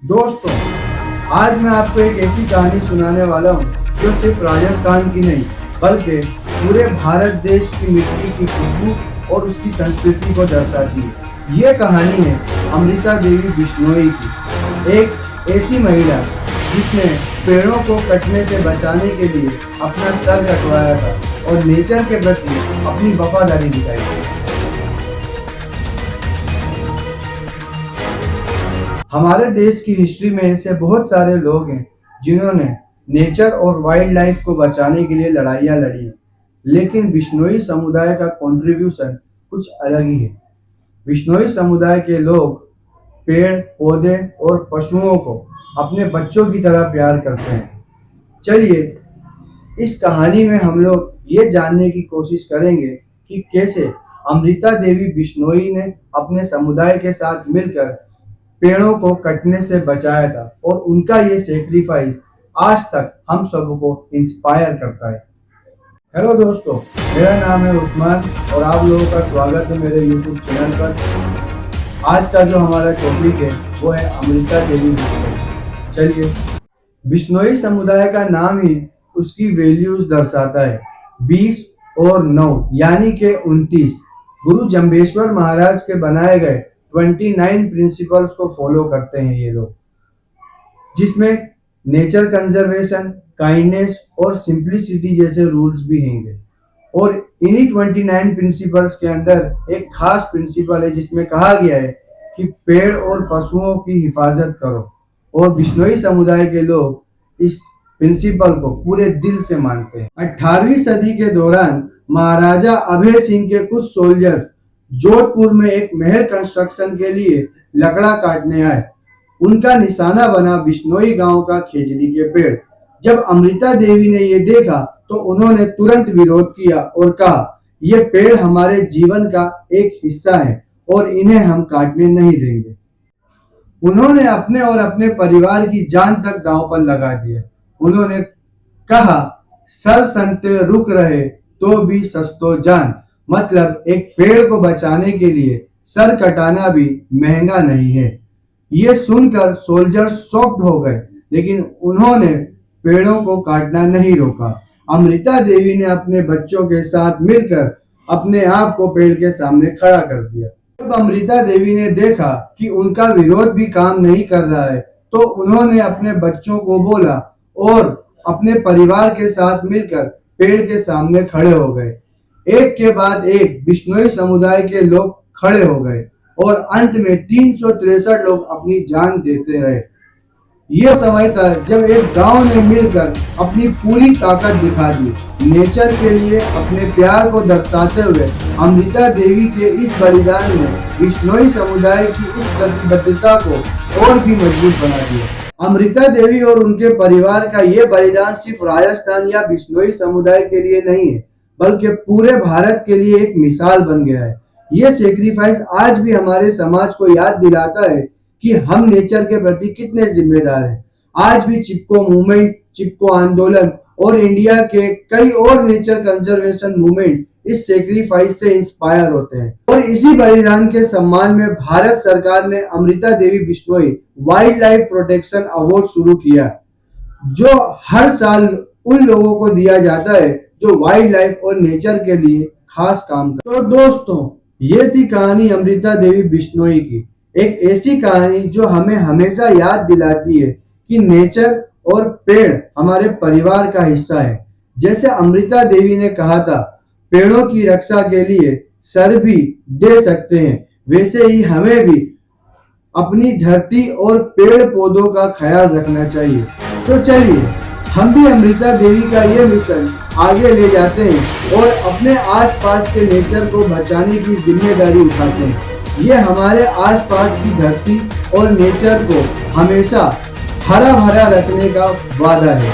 दोस्तों, आज मैं आपको एक ऐसी कहानी सुनाने वाला हूँ जो सिर्फ राजस्थान की नहीं बल्कि पूरे भारत देश की मिट्टी की खुशबू और उसकी संस्कृति को दर्शाती है। ये कहानी है अमृता देवी बिश्नोई की, एक ऐसी महिला जिसने पेड़ों को कटने से बचाने के लिए अपना सर कटवाया था और नेचर के प्रति अपनी वफादारी दिखाई थी। हमारे देश की हिस्ट्री में ऐसे बहुत सारे लोग हैं जिन्होंने नेचर और वाइल्ड लाइफ को बचाने के लिए लड़ाइयाँ लड़ी हैं, लेकिन बिश्नोई समुदाय का कंट्रीब्यूशन कुछ अलग ही है। बिश्नोई समुदाय के लोग पेड़ पौधे और पशुओं को अपने बच्चों की तरह प्यार करते हैं। चलिए इस कहानी में हम लोग ये जानने की कोशिश करेंगे कि कैसे अमृता देवी बिश्नोई ने अपने समुदाय के साथ मिलकर पेड़ों को कटने से बचाया था और उनका ये सेक्रीफाइस आज तक हम सबको इंस्पायर करता है। हेलो दोस्तों, मेरा नाम है उस्मान और आप लोगों का स्वागत है मेरे यूट्यूब चैनल पर। आज का जो हमारा टॉपिक है वो है अमृता देवी बिश्नोई। चलिए, बिश्नोई समुदाय का नाम ही उसकी वैल्यूज दर्शाता है। 20 और 9 यानी के 29 गुरु जम्बेश्वर महाराज के बनाए गए 29 प्रिंसिपल्स को फॉलो करते हैं ये लोग, जिसमें नेचर कंजर्वेशन, काइंडनेस और सिंप्लिसिटी जैसे रूल्स भी होंगे। और इन्हीं 29 प्रिंसिपल्स के अंदर एक खास प्रिंसिपल है जिसमें कहा गया है कि पेड़ और पशुओं की हिफाजत करो, और बिश्नोई समुदाय के लोग इस प्रिंसिपल को पूरे दिल से मानते हैं। 18वीं सदी के दौरान महाराजा अभय सिंह के कुछ सोल्जर्स जोधपुर में एक महल कंस्ट्रक्शन के लिए लकड़ा काटने आए। उनका निशाना बना बिश्नोई गांव का खेजड़ी के पेड़। जब अमृता देवी ने ये देखा तो उन्होंने तुरंत विरोध किया और कहा, ये पेड़ हमारे जीवन का एक हिस्सा है और इन्हें हम काटने नहीं देंगे। उन्होंने अपने और अपने परिवार की जान तक दांव पर लगा दिया। उन्होंने कहा, सर संते रुक रहे तो भी सस्तो जान, मतलब एक पेड़ को बचाने के लिए सर कटाना भी महंगा नहीं है। ये सुनकर सोल्जर्स शॉक्ड हो गए, लेकिन उन्होंने पेड़ों को काटना नहीं रोका। अमृता देवी ने अपने बच्चों के साथ मिलकर अपने आप को पेड़ के सामने खड़ा कर दिया। जब अमृता देवी ने देखा कि उनका विरोध भी काम नहीं कर रहा है तो उन्होंने अपने बच्चों को बोला और अपने परिवार के साथ मिलकर पेड़ के सामने खड़े हो गए। एक के बाद एक बिश्नोई समुदाय के लोग खड़े हो गए और अंत में 363 लोग अपनी जान देते रहे। यह समय था जब एक गांव ने मिलकर अपनी पूरी ताकत दिखा दी। नेचर के लिए अपने प्यार को दर्शाते हुए अमृता देवी के इस बलिदान ने बिश्नोई समुदाय की इस प्रतिबद्धता को और भी मजबूत बना दिया। अमृता देवी और उनके परिवार का ये बलिदान सिर्फ राजस्थान या बिश्नोई समुदाय के लिए नहीं है बल्कि पूरे भारत के लिए एक मिसाल बन गया है। ये सेक्रीफाइस आज भी हमारे समाज को याद दिलाता है कि हम नेचर के प्रति कितने जिम्मेदार हैं। आज भी चिपको मूवमेंट, चिपको आंदोलन और इंडिया के कई और नेचर कंजर्वेशन मूवमेंट इस सेक्रीफाइस से इंस्पायर होते हैं। और इसी बलिदान के सम्मान में भारत सरकार ने Amrita Devi Bishnoi wildlife protection award शुरू किया, जो हर साल उन लोगों को दिया जाता है जो वाइल्ड लाइफ और नेचर के लिए खास काम करते हैं। तो दोस्तों, ये थी कहानी अमृता देवी बिश्नोई की, एक ऐसी कहानी जो हमें हमेशा याद दिलाती है कि नेचर और पेड़ हमारे परिवार का हिस्सा है। जैसे अमृता देवी ने कहा था, पेड़ों की रक्षा के लिए सर भी दे सकते हैं, वैसे ही हमें भी अपनी धरती और पेड़ पौधों का ख्याल रखना चाहिए। तो चलिए हम भी अमृता देवी का ये मिशन आगे ले जाते हैं और अपने आसपास के नेचर को बचाने की जिम्मेदारी उठाते हैं। ये हमारे आसपास की धरती और नेचर को हमेशा हरा भरा रखने का वादा है।